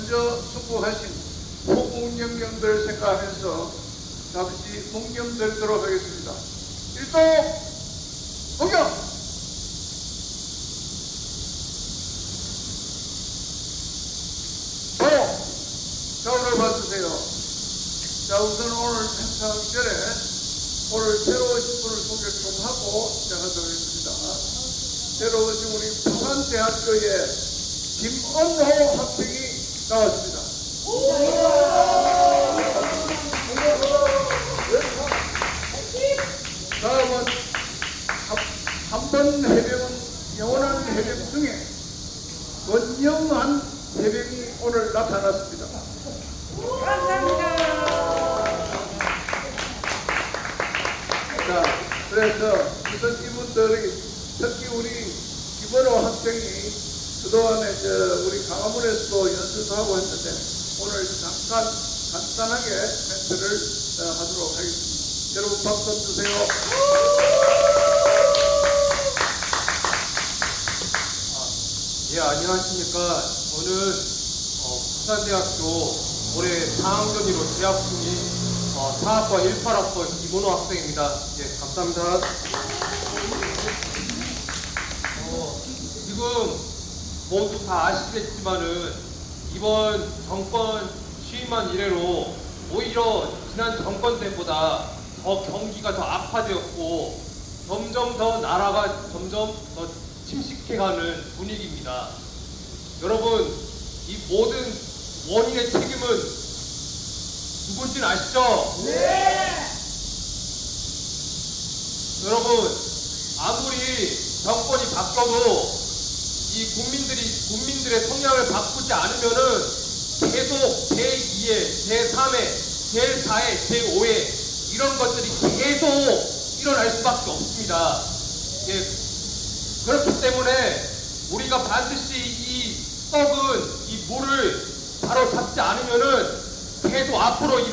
먼저 수고하신 홍문경님들 생각하면서 잠시 문경들도록 하겠습니다. 일동 문경! 자, 오늘 봐주세요. 자, 우선 오늘 행사하기 전에 오늘 새로 오신 분을 소개 좀 하고 시작하도록 하겠습니다. 새로 오신 우리 부산대학교의 김은호 학생이 나왔습니다. 다음은 한 번 해병은 영원한 해병 중에 원영한 해병이 오늘 나타났습니다. 감사합니다. 자, 그래서 우선 이분들이 특히 우리 김원호 학생이 그동안에 우리 강화문에서도 연습도 하고 했는데 오늘 잠깐 간단하게 멘트를 하도록 하겠습니다. 여러분 박수 주세요. 예, 안녕하십니까. 저는 부산대학교 올해 4학년으로 재학 중인 사학과 18학번 김원호 학생입니다. 예, 감사합니다. 지금 모두 다 아시겠지만은 이번 정권 취임한 이래로 오히려 지난 정권 때보다 더 경기가 더 악화되었고 점점 더 나라가 점점 더 침식해가는 분위기입니다. 여러분, 이 모든 원인의 책임은 누군지는 아시죠? 네. 여러분, 아무리 정권이 바뀌어도 이 국민들의 성향을 바꾸지 않으면은 계속 제2의, 제3의, 제4의, 제5의 이런 것들이 계속 일어날 수밖에 없습니다. 예, 그렇기 때문에 우리가 반드시 이 썩은 이 물을 바로 잡지 않으면은 계속 앞으로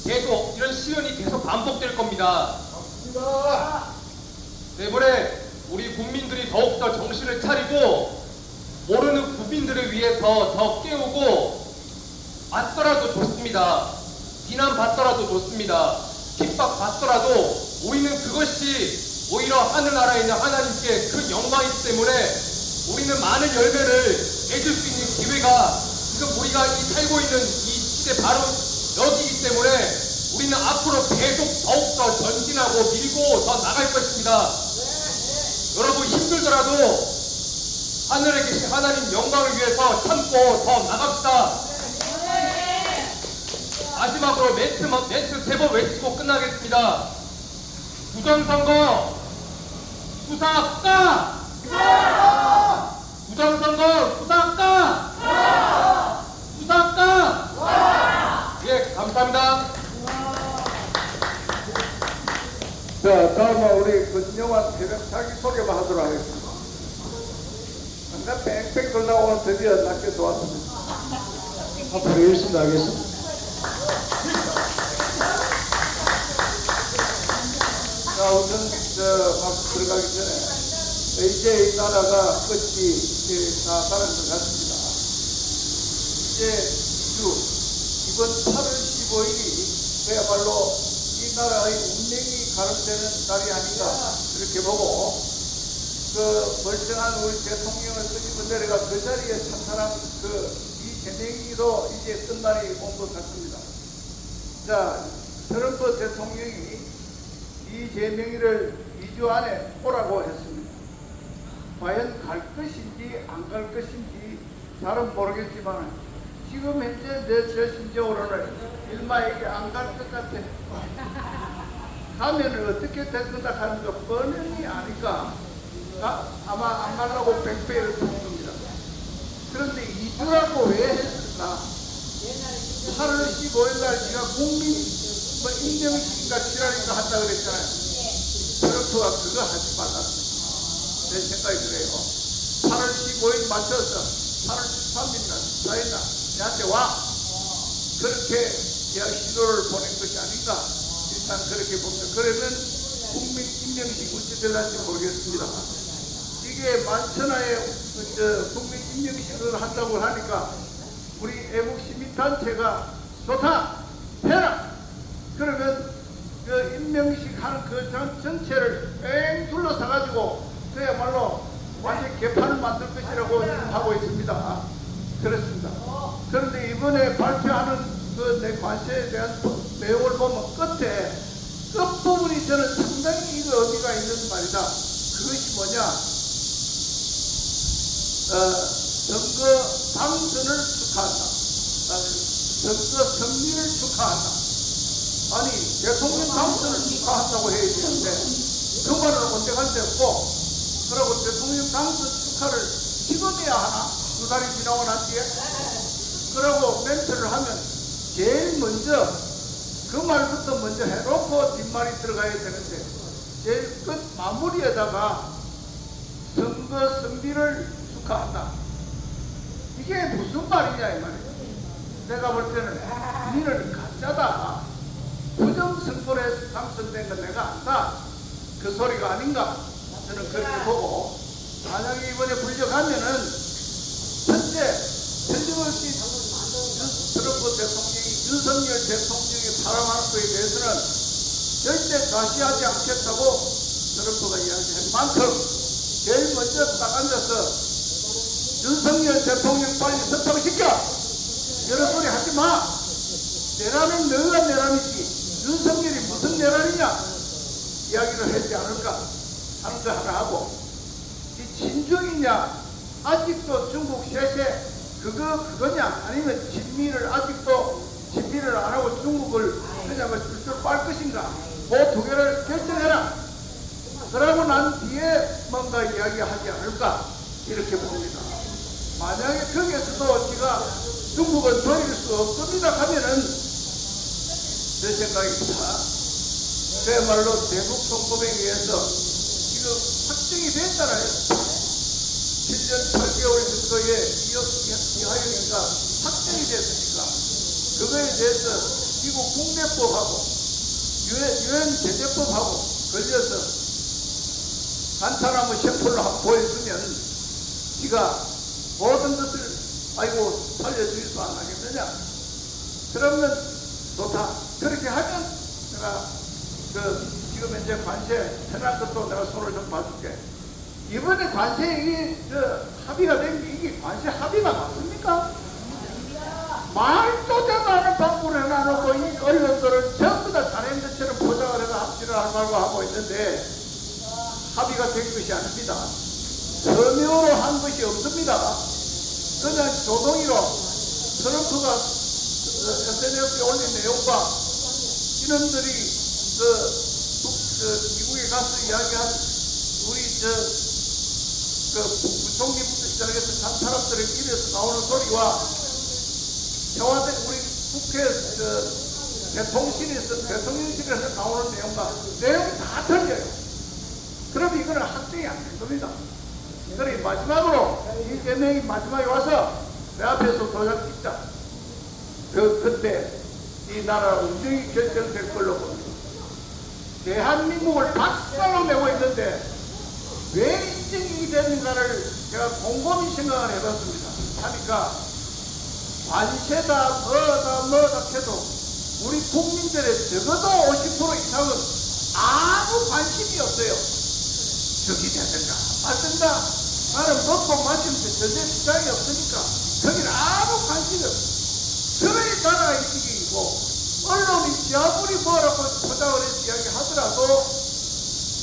계속 이런 시련이 계속 반복될 겁니다. 때문에 우리 국민들이 더욱더 정신을 차리고 모르는 국민들을 위해서 더 깨우고 맞더라도 좋습니다. 비난받더라도 좋습니다. 핍박받더라도 우리는 그것이 오히려 하늘나라에 있는 하나님께 큰 영광이기 때문에 우리는 많은 열매를 맺을 수 있는 기회가 지금 우리가 살고 있는 이 시대 바로 여기이기 때문에 우리는 앞으로 계속 더욱더 전진하고 밀고 더 나갈 것입니다. 여러분 힘들더라도 하늘에 계신 하나님 영광을 위해서 참고 더 나갑시다. 마지막으로 멘트 3번 외치고 끝나겠습니다. 부정선거 수사 까! 부정선거 수사 까! 수사 까! 예, 감사합니다. 자, 다음은 우리 권영환 해병 자기소개만 하도록 하겠습니다. 항상 뺑뺑 돌다 오늘 드디어 낮게 도왔습니다. 앞으로 열심히 하겠습니다. 자, 우선 박수 들어가기 전에 이제 이 나라가 끝이 이제 다 가는 것 같습니다. 이제 이번 8월 15일이 그야말로 이 나라의 운명이 가름되는 날이 아닌가 이렇게 보고 그 멀쩡한 우리 대통령을 끄집어 내려가 그 자리에 찬탄한 이재명이도 이제 끝날이 온 것 같습니다. 자, 트럼프 대통령이 이재명이를 2주 안에 오라고 했습니다. 과연 갈 것인지 안 갈 것인지 잘은 모르겠지만 지금 현재 내 심정으로는 일마에게 안 갈 것 같아. 가면은 어떻게 될 거다 하는 거 뻔히 아니까 아마 안 가려고 백배를 푸는 겁니다. 그런데 2주라고 왜 했을까? 8월 15일 날 제가 국민 임명식인가 지랄인가 한다 그랬잖아요. 트럼프가 그거 하지 말랐어요. 내 생각이 그래요. 8월 15일 맞춰서 8월 13일날 사일날 내한테 와. 그렇게 시도를 보낸 것이 아닌가. 일단 그렇게 봅니다. 그러면 국민 임명식 어찌 될는지 모르겠습니다. 이게 만천하에 국민 임명식을 한다고 하니까 우리 애국 시민단체가 좋다 해라. 그러면 그 임명식 하는 그 전체를 뺑 둘러싸가지고 그야말로 완전 개판을 만들 것이라고 지금 하고 있습니다. 그렇습니다. 그런데 이번에 발표하는 그 내 관세에 대한 내용을 보면 끝부분이 저는 상당히 이거 의미가 있는 말이다. 그것이 뭐냐? 선거 당선을 축하한다. 선거 승리를 축하한다. 아니 대통령 당선을 축하한다고 해야 되는데 그 말은 언제 갈 데 없고, 그리고 대통령 당선 축하를 지금 해야 하나? 2달이 지나고 난 뒤에? 그러고 멘트를 하면 제일 먼저 그 말부터 먼저 해놓고 뒷말이 들어가야 되는데 제일 끝 마무리에다가 선거 승리를 축하한다. 이게 무슨 말이냐 이 말이야. 내가 볼 때는 니는 가짜다. 부정선거에 당선된 건 내가 안다. 그 소리가 아닌가 저는 그렇게 보고, 만약에 이번에 불려가면은 현재 틀림없이 트럼프 대통령이 윤석열 대통령이 팔아먹은 거에 대해서는 절대 과시하지 않겠다고 트럼프가 이야기한 만큼 제일 먼저 딱 앉아서 윤석열 대통령 빨리 선택시켜! 이런 소리 하지 마! 내란은 너가 내란이지 윤석열이 무슨 내란이냐 이야기를 하지 않을까 하는 거 하나 하고, 이 진중이냐 아직도 중국 셰셰 그거냐 아니면 진미를 안 하고 중국을 그냥 줄줄 빨 것인가, 그 두 개를 결정해라. 그러고 난 뒤에 뭔가 이야기하지 않을까 이렇게 봅니다. 만약에 거기에서도 지가 중국은 버릴 수 없습니다 하면은 제 생각입니다. 그야말로 대북 송금에 의해서 지금 확정이 됐잖아요. 7년 8개월 정도의 이하영인가 확정이 됐으니까 그거에 대해서 미국 국내법하고 유엔 제재법하고 걸려서 간단하면 셰플로 한번 보여주면 지가 모든 것을 아이고 살려줄 수 안 하겠느냐. 그러면 좋다. 그렇게 하면 내가 지금 현재 관세 편한 것도 내가 손을 좀 봐줄게. 이번에 관세 이게 합의가 된 게 이게 관세 합의가 맞습니까? 말도 되도 않은 방문을 해놔놓고 이 언론들을 전부 다 자네 것처럼 포장을 해서 합의를 하려고 하고 있는데 합의가 된 것이 아닙니다. 서명으로 한 것이 없습니다. 그냥 조동이로 트럼프가 SNS에 올린 내용과 이놈들이 미국에 가서 이야기한 우리 부총리부터 시작해서 참 사람들의 입에서 나오는 소리와 청와대 우리 국회 대통령실에서 나오는 내용과 내용이 다 틀려요. 그럼 이거는 확정이 안 된 겁니다. 그래 마지막으로 이재명이 마지막에 와서 내 앞에서 도장 찍자. 그때 이 나라 운명이 결정될 걸로 봅니다. 대한민국을 박살로 내고 있는데 왜 인정이 되는가를 제가 곰곰이 생각을 해봤습니다. 하니까 관세다 뭐다 해도 우리 국민들의 적어도 50% 이상은 아무 관심이 없어요. 적이 되든가 맞든가 나는 먹고 마시면서 전제 시장이 없으니까 거기는 아무 관심이 없어. 그러니 나라가 이기고 언론이 아무리 뭐라고 포장을 해서 이야기하더라도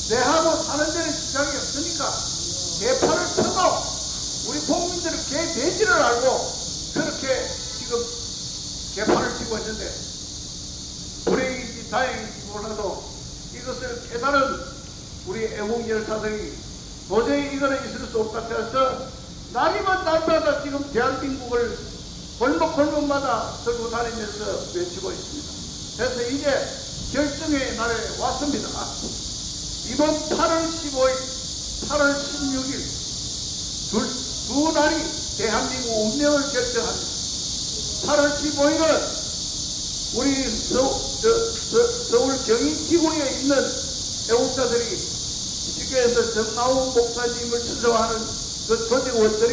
내하고 사는 데는 지장이 없으니까 개판을 쳐도 우리 국민들은 개 돼지를 알고 그렇게 지금 개판을 치고 있는데 불행인지 다행인지 몰라도 이것을 깨달은 우리 애국 열사들이 도저히 이거는 있을 수 없다 해서 날이면 날마다 지금 대한민국을 골목골목마다 들고 다니면서 외치고 있습니다. 그래서 이제 결정의 날에 왔습니다. 이번 8월 15일, 8월 16일 두 날이 대한민국 운명을 결정합니다. 8월 15일은 우리 서울 경인지구에 있는 애국자들이 쉽게 해서 정나훈 목사님을 추정하는 그 조직원들이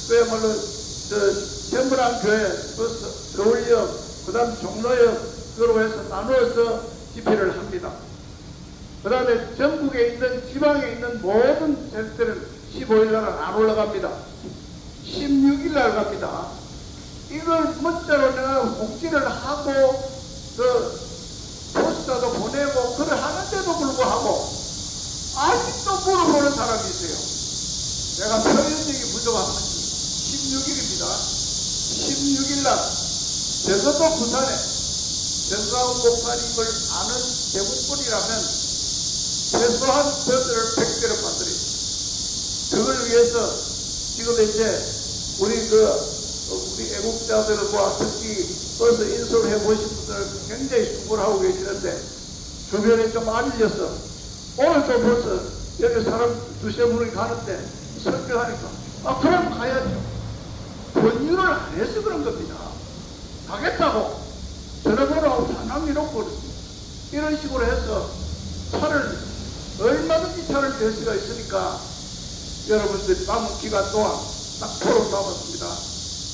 그야말로 서랑교회, 서울역, 그 다음 종로역, 그로 해서 나누어서 집회를 합니다. 그 다음에 전국에 있는 지방에 있는 모든 센터는 15일 날은 안 올라갑니다. 16일 날 갑니다. 이걸 문자로 내가 공지를 하고 포스터도 보내고 그걸 하는데도 불구하고 아직도 물어보는 사람이 있어요. 내가 표현력이 부족한 것이 16일입니다. 16일 날 제주도 부산에 정가훈 목사님을 아는 대부분이라면 최소한 버스를 100대를 만들어요. 그걸 위해서 지금 이제 우리 애국자들과 특히 버스 인솔 해보신 분들 굉장히 수고를 하고 계시는데 주변에 좀 알려서 오늘도 벌써 여기 사람 두세 분이 가는데 설교하니까 그럼 가야죠. 권유를 안 해서 그런 겁니다. 가겠다고 전화번호하고 다 남겨놓고 그렇습니다. 이런 식으로 해서 차를 얼마든지 차를 댈 수가 있으니까 여러분들이 남은 기간 동안 딱 토론 남았습니다.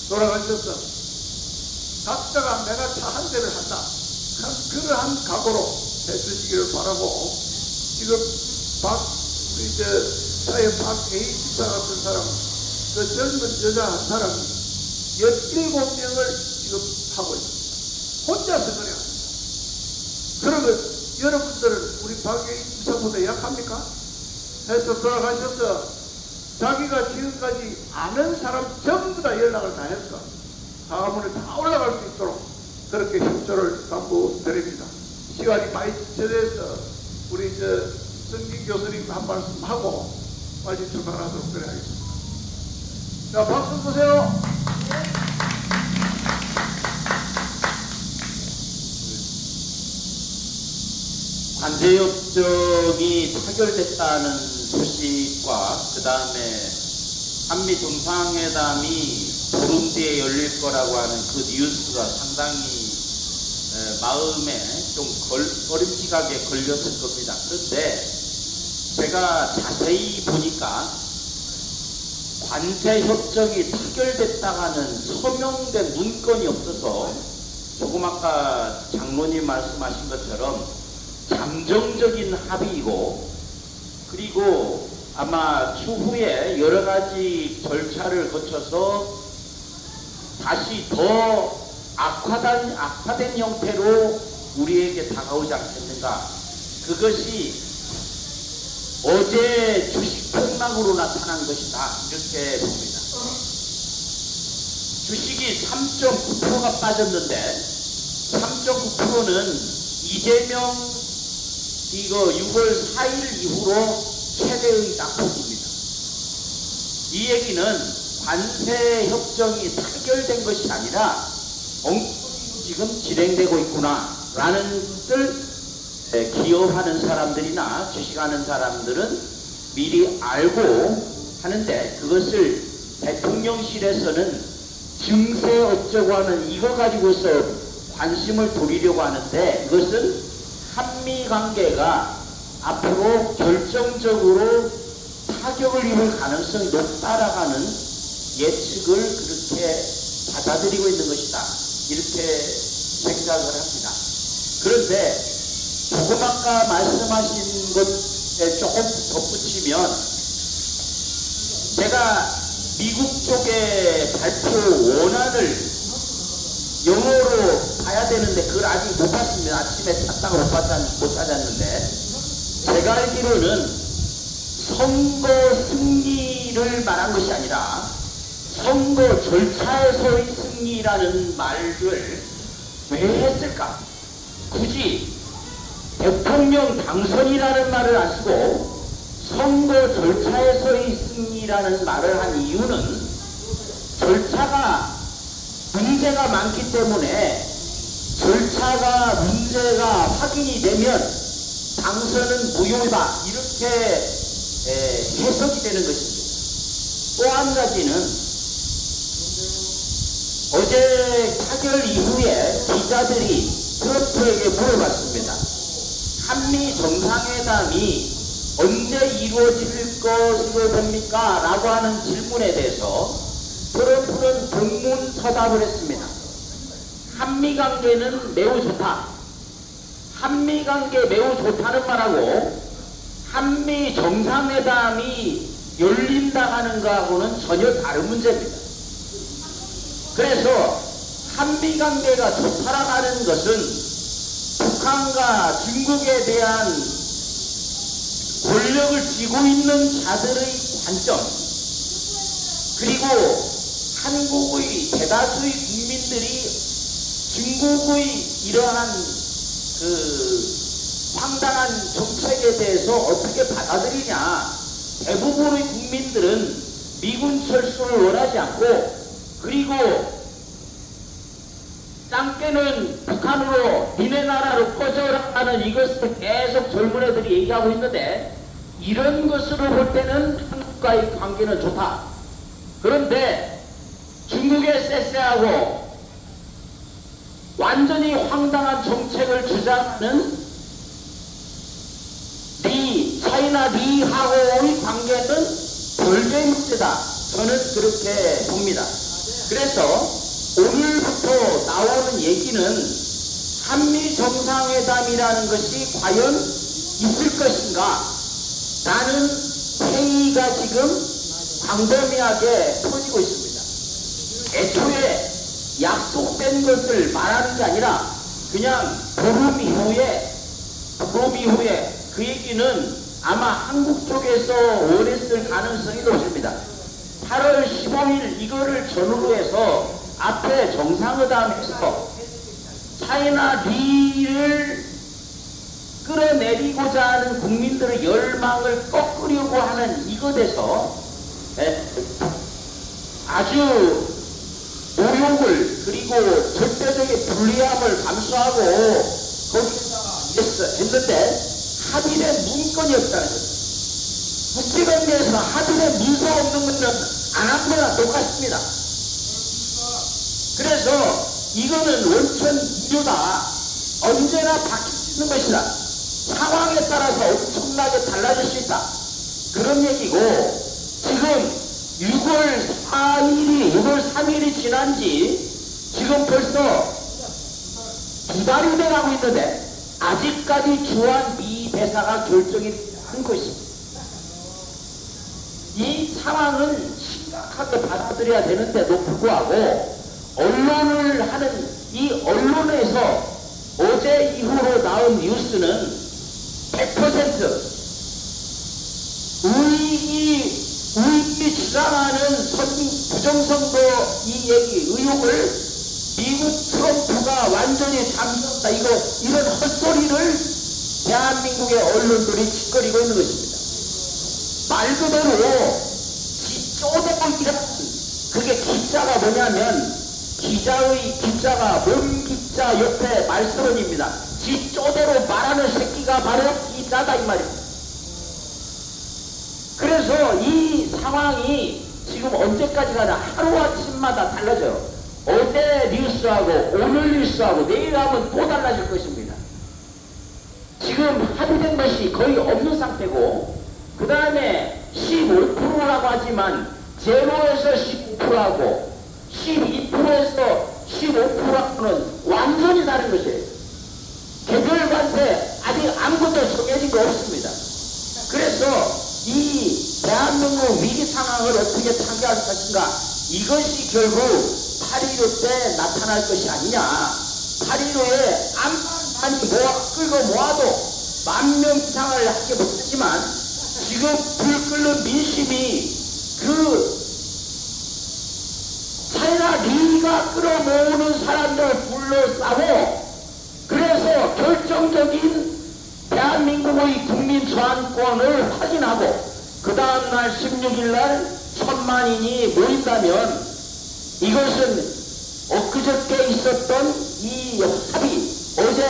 돌아가셔서 각자가 내가 차 한 대를 한다. 그러한 각오로 해주시기를 바라고 지금 우리 사회 박A 집사 같은 사람 그 젊은 여자 한 사람이 17명을 지금 하고 있습니다. 혼자서 그래 합니다. 그러면 여러분들은 우리 박A 집사보다 약합니까? 해서 돌아가셔서 자기가 지금까지 아는 사람 전부 다 연락을 다 했어. 다음번에 다 올라갈 수 있도록 그렇게 협조를 당부드립니다. 시간이 많이 지체돼서 우리 성진 교수님 한 말씀 하고 빨리 출발하도록 그래 하겠습니다. 자, 박수 주세요. 관제협정이 타결됐다는 소식과 그 다음에 한미 정상회담이 보름 뒤에 열릴 거라고 하는 그 뉴스가 상당히 마음에 좀 꺼림칙하게 걸렸을 겁니다. 그런데 제가 자세히 보니까 관세협정이 타결됐다가는 서명된 문건이 없어서 조금 아까 장로님 말씀하신 것처럼 잠정적인 합의이고, 그리고 아마 추후에 여러 가지 절차를 거쳐서 다시 더 악화된 형태로 우리에게 다가오지 않겠는가. 그것이 어제 주식 폭락으로 나타난 것이다, 이렇게 봅니다. 주식이 3.9%가 빠졌는데 3.9%는 이재명 6월 4일 이후로 최대의 낙폭입니다. 이 얘기는 관세 협정이 타결된 것이 아니라 엉뚱히 지금 진행되고 있구나 라는 것을 기여하는 사람들이나 주식하는 사람들은 미리 알고 하는데, 그것을 대통령실에서는 증세 어쩌고 하는 이거 가지고서 관심을 돌리려고 하는데, 그것은 한미 관계가 앞으로 결정적으로 타격을 입을 가능성이 높다라는 예측을 그렇게 받아들이고 있는 것이다, 이렇게 생각을 합니다. 그런데 조금 아까 말씀하신 것에 조금 덧붙이면, 제가 미국 쪽의 발표 원안을 영어로 봐야 되는데 그걸 아직 못 봤습니다. 아침에 찾다가 못 찾았는데, 제가 알기로는 선거 승리를 말한 것이 아니라 선거 절차에서의 승리라는 말을 왜 했을까? 굳이 대통령 당선이라는 말을 안 쓰고 선거 절차에서의 승리라는 말을 한 이유는 절차가 문제가 많기 때문에 절차가 문제가 확인이 되면 당선은 무효다, 이렇게 해석이 되는 것입니다. 또 한 가지는 어제 타결 이후에 기자들이 트럼프에게 물어봤습니다. 한미 정상회담이 언제 이루어질 것으로 봅니까? 라고 하는 질문에 대해서 트럼프는 동문서답을 했습니다. 한미관계는 매우 좋다. 한미관계 매우 좋다는 말하고 한미 정상회담이 열린다 하는 거하고는 전혀 다른 문제입니다. 그래서 한미관계가 좋다라고 하는 것은 북한과 중국에 대한 권력을 쥐고 있는 자들의 관점, 그리고 한국의 대다수의 국민들이 중국의 이러한 황당한 정책에 대해서 어떻게 받아들이냐. 대부분의 국민들은 미군 철수를 원하지 않고, 그리고 짱깨는 북한으로 니네 나라로 꺼져라 하는 이것을 계속 젊은 애들이 얘기하고 있는데, 이런 것으로 볼 때는 한국과의 관계는 좋다. 그런데 중국의 쎄쎄하고 완전히 황당한 정책을 주장하는 차이나 리하고의 관계는 별개의 문제다. 저는 그렇게 봅니다. 그래서 오늘부터 나오는 얘기는 한미 정상회담이라는 것이 과연 있을 것인가? 라는 회의가 지금 광범위하게 터지고 있습니다. 애초에 약속된 것을 말하는 게 아니라 그냥 보름 이후에 그 얘기는 아마 한국 쪽에서 원했을 가능성이 높습니다. 8월 15일 이거를 전후로 해서 앞에 정상회담에서 차이나 리를 끌어내리고자 하는 국민들의 열망을 꺾으려고 하는 이것에서 아주 모욕을, 그리고 절대적인 불리함을 감수하고 거기다가 했는데 합의된 문건이 없다는 거죠. 국제관계에서 합의된 문서 없는 것은 안 한 거나 똑같습니다. 그래서 이거는 원천 무효다. 언제나 바뀌는 것이다. 상황에 따라서 엄청나게 달라질 수 있다. 그런 얘기고, 지금 6월 3일이 지난지 지금 벌써 2달이 돼가고 있는데 아직까지 주한 미 대사가 결정이 않고 있습니다. 이 상황은 심각하게 받아들여야 되는데도 불구하고 언론을 하는 이 언론에서 어제 이후로 나온 뉴스는 100% 우익이 주장하는 부정선거 이 얘기 의혹을 미국 트럼프가 완전히 잠겼다, 이런 헛소리를 대한민국의 언론들이 짓거리고 있는 것입니다. 말 그대로 쪼대기란, 그게 기자가 뭐냐면 기자가 몸 기자 옆에 말서론입니다. 지 쪼대로 말하는 새끼가 바로 기자다 이 말입니다. 그래서 이 상황이 지금 언제까지 가나 하루아침마다 달라져요. 어제 뉴스하고 오늘 뉴스하고 내일 하면 또 달라질 것입니다. 지금 합의된 것이 거의 없는 상태고, 그 다음에 15%라고 하지만 제로에서 19%하고 12%에서 15%하고는 완전히 다른 것이에요. 개별 관세 아직 아무것도 정해진 거 없습니다. 그래서 이 대한민국 위기 상황을 어떻게 타개할 것인가, 이것이 결국 8.15 때 나타날 것이 아니냐. 8.15에 암만 끌고 모아도 10,000명 이상을 하지 못했지만 지금 불 끓는 민심이 차이나 리가 끌어모으는 사람들 불러싸고, 그래서 결정적인 대한민국의 국민 저항권을 확인하고 그 다음날 16일날 10,000만인이 모인다면 이것은 엊그저께 있었던 이 합의, 어제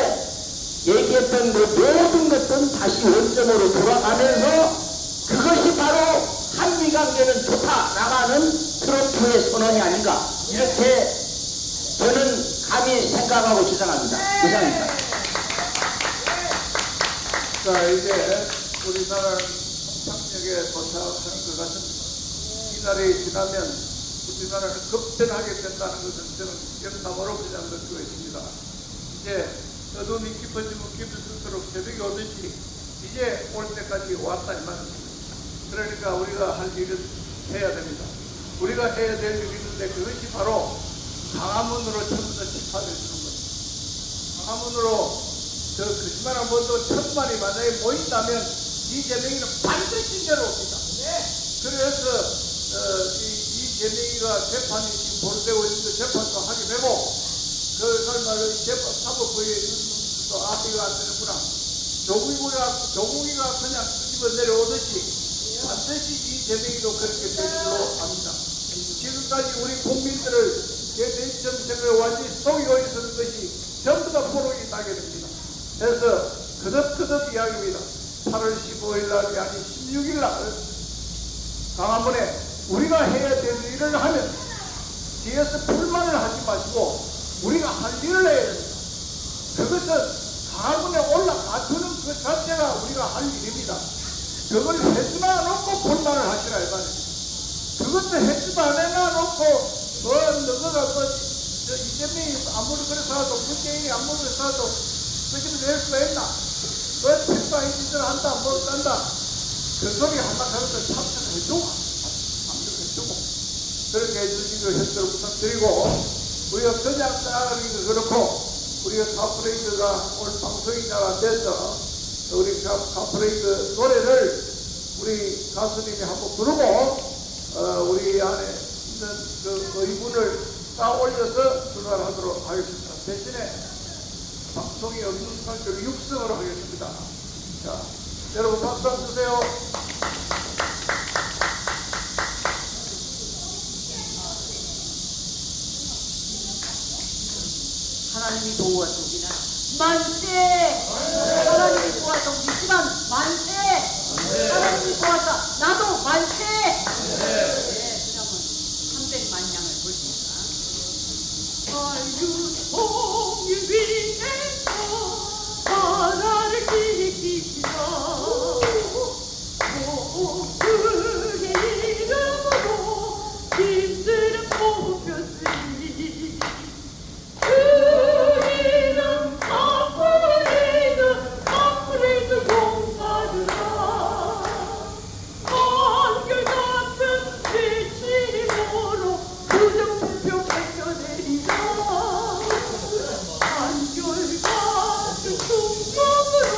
얘기했던 그 모든 것은 다시 원점으로 돌아가면서 그것이 바로 한미관계는 좋다라는 트럼프의 선언이 아닌가, 이렇게 저는 감히 생각하고 주장합니다. 이상입니다. 자, 이제 우리나라 평창역에 도착하는 것 같습니다. 이날이 지나면 우리나라는 급변하게 된다는 것은 저는 염탐으로 그냥 느끼고 있습니다. 이제 어둠이 깊어지면 깊어질수록 새벽이 오듯이 이제 올 때까지 왔다 이 말입니다. 그러니까 우리가 할 일을 해야 됩니다. 우리가 해야 될 일이 있는데 그것이 바로 광화문으로 전부 다 집합해 주는 겁니다. 광화문으로 저 거짓말한 번도 1000만이 만약에 모인다면 이재명이는 반드시 내려옵니다. 그래서 이재명이가 재판이 지금 벌어되고 있는데 재판도 하게 되고 그말로 재판 사법부에 있는 또 앞뒤가 안 되는구나. 조국이가 그냥 뒤집어 내려오듯이 반드시 이재명이도 그렇게 될 줄로 압니다. 지금까지 우리 국민들을 대대적 정책을 완전히 속이고 있었던 것이 전부 다 포로기 나게 됩니다. 그래서 거듭 이야기입니다. 8월 15일 날이 아닌 16일 날 광화문에 우리가 해야 될 일을 하면 뒤에서 불만을 하지 마시고 우리가 할 일을 해야 됩니다. 그것은 광화문에 올라가주는 그 자체가 우리가 할 일입니다. 그걸 해주나 놓고 불만을 하시라 이 말입니다. 그것도 해주도 안 해나 놓고 너가 이재명이 아무리 그래서 하도 문재인이 아무리 그래서 하도 그렇게 낼 수가 있나? 택방이 짓을 한다 뭘 딴다 그 소리 한다 그래서 참석해주고 참석해주고 그렇게 해주시기를 협조를 부탁드리고 우리가 그냥 따라가기도 그렇고 우리가 카프레이드가 오늘 방송이자가 돼서 우리 카프레이드 노래를 우리 가수님이 한번 부르고 우리 안에 있는 그 의문을 쌓아 올려서 출발하도록 하겠습니다. 대신에 방송이 없는 사람들 육성으로 하겠습니다. 자, 여러분 박수 한번 주세요. 하나님이 도와주기나 만세. 하나님이 도와주시지만 만세. 하나님이 도와서 나도 만세. 그러면 300만 양을 볼 수 있다. 아유 위에서 나라를 지키시라. 그의 이름으로 힘들은 뽑혔으니 그 이름 카프레이드 용사들아 한결같은 외침으로 부정투표 밝혀내리라. 한결같은 충성으로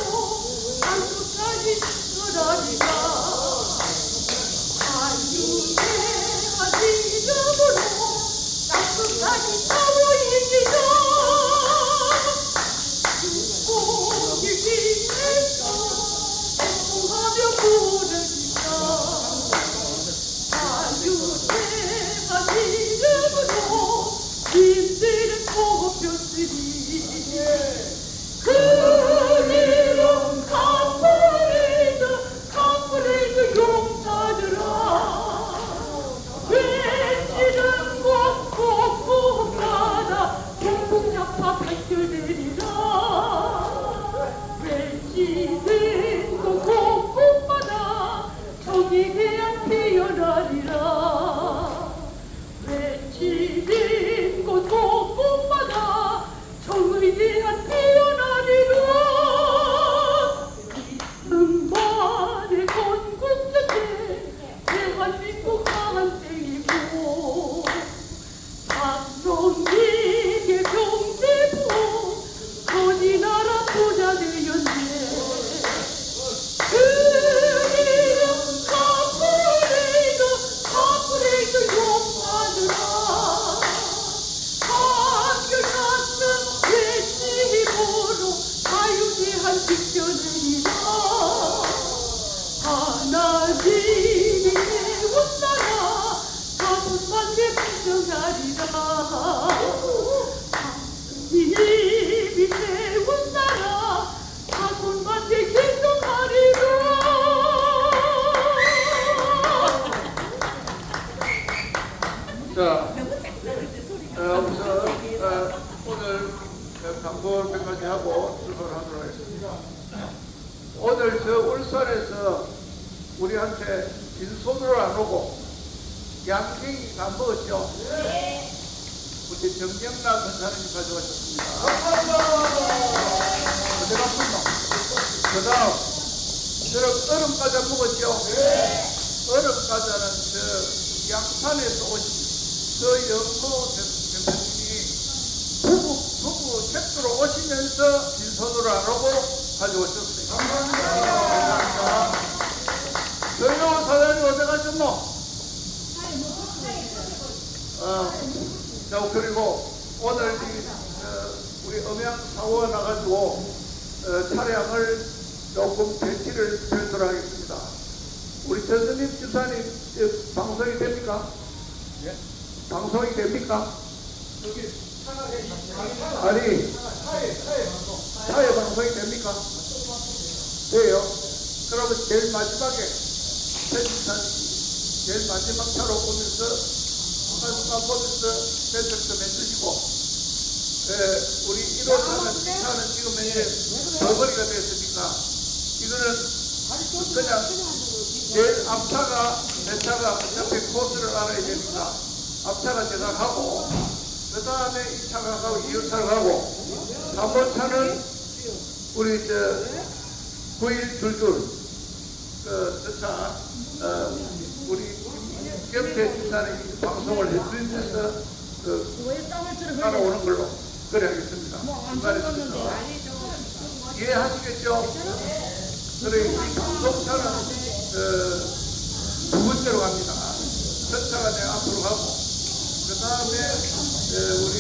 한국까지 지켜라리라. 한유대한 이름으로 땅끝까지 타고 이기자. 육복을 위해서 애통하며 부르짖자. 한유대한 이름으로 힘들은 뽑혔으니 그 이름 카프레이드 용사들아 외치는 곳 곳곳마다 동북야파 발견되리라. 외치는 곳 곳곳마다 적에 대한 피어나리라. 외치는 곳 곳곳마다 적에 대한 피어나리라. 이승만의 건국전쟁 대한민국 한생이고 박정희의 병제부 건이나라 부자 되었네. 그 이름 카프레이드 용사들아 한결같은 외침으로 자유대한 지켜내리라. 하나님이 세운 나라 자손만대 부정하리라. 하나님이 세운 나라 자손만대 계승하리라. 자, 우선 오늘 방송을 끝까지 하고 출발하도록 하겠습니다. 오늘 저 울산에서 우리한테 빈손으로 안 오고 양갱이가 먹었죠? 우리 정경락 선사님이 가져가셨습니다. 어디가 풀노? 그 다음, 여러분 얼음 과자 먹었죠? 얼음 과자는 저 양산에서 오신 그 영모 대표님이 부부 책도로 오시면서 빈손으로 안 오고 가져오셨어요. 감사합니다. 조용호 사장님 어디 가셨노? 자, 그리고 오늘 우리 음양 사고가 나가지고 차량을 조금 배치를 별도로 하겠습니다. 우리 전선님 집사님 방송이 됩니까? 예? 방송이 됩니까? 여기 아니 차에 방송이 됩니까? 돼요. 그러면 제일 마지막에 전 집사님 제일 마지막 차로 오면서 한순간 보면서 배척 좀 해주시고 우리 1호차는 차는 지금 이제 버거리가 됐으니까 이거는 그냥 제일 앞차가 내 차가 옆에 코스를 알아야 되니까 앞차가 제가 가고 그 다음에 2차가 가고 2호차가 가고 3호차는 우리 9일 줄줄 저 차 우리 옆에 집사님이 방송을 해주면서 따라오는 걸로 그래 하겠습니다. 이해하시겠죠? 그래 이 방송차는 두 번째로 갑니다. 첫 차가 내가 앞으로 가고 그 다음에 우리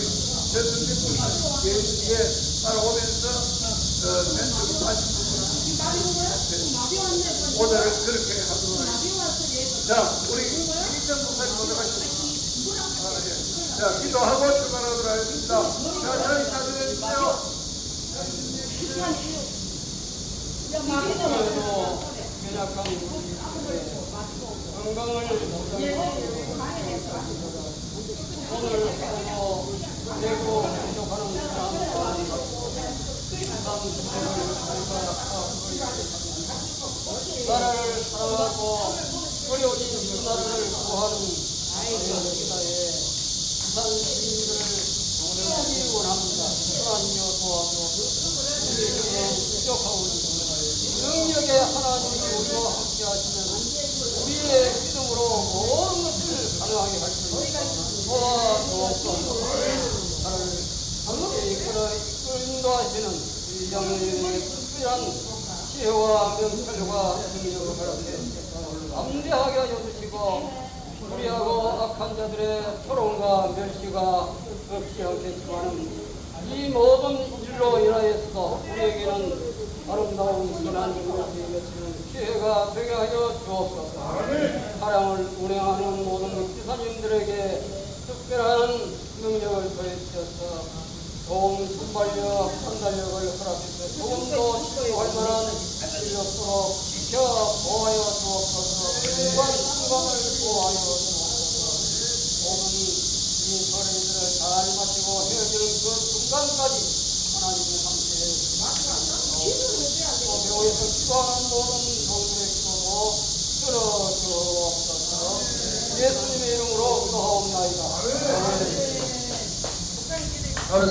대선님분이 뒤에 따라오면서 멘트를 하시고 오늘은 그렇게 하도록 하겠습니다. 자, 우리 이민정 목사님 먼저 가시죠. 자, 기도하고 출발하도록 하겠습니다. 자, 저희 찾아주십시오. 연약한 건강을 오늘 내고 부족하는 나라를 사랑하고 어려우신 이 나라를 구하는 기다에 부산 시민들을 도우기 원합니다. 하나님여 도와주옵소서. 우리에게 부족하고 능력의 하나님이 우리와 함께 하시면 우리의 믿음으로 모든 것을 가능하게 할 수 있습니다. 도와주옵소서. 나를 함께 이끌어 인도하시는 이 영예의 특별한 지혜와 명철과 능력을 바랍니다. 담대하게 하여 주시고 우리하고 악한 자들의 토론과 멸시가 없지 않겠지만 이 모든 일로 인하여서도 우리에게는 아름다운 선한 것이 맺히는 기회가 되게 하여 주옵소서. 사랑을 운행하는 모든 기사님들에게 특별한 능력을 더해주셔서 좋은 순발력, 판단력을 허락해서 조금도 시도할 만한 인력으로 지켜 보호하여 주옵소서. 순간 순간을 보호하여 주옵소서. 모든 이 소리들을 잘 마치고 헤어지는 그 순간까지 하나님이 함께해 주옵소서. 교회에서 기도하는 모든 성도의 기도도 들어주옵소서. 예수님의 이름으로 기도하옵나이다. 아멘.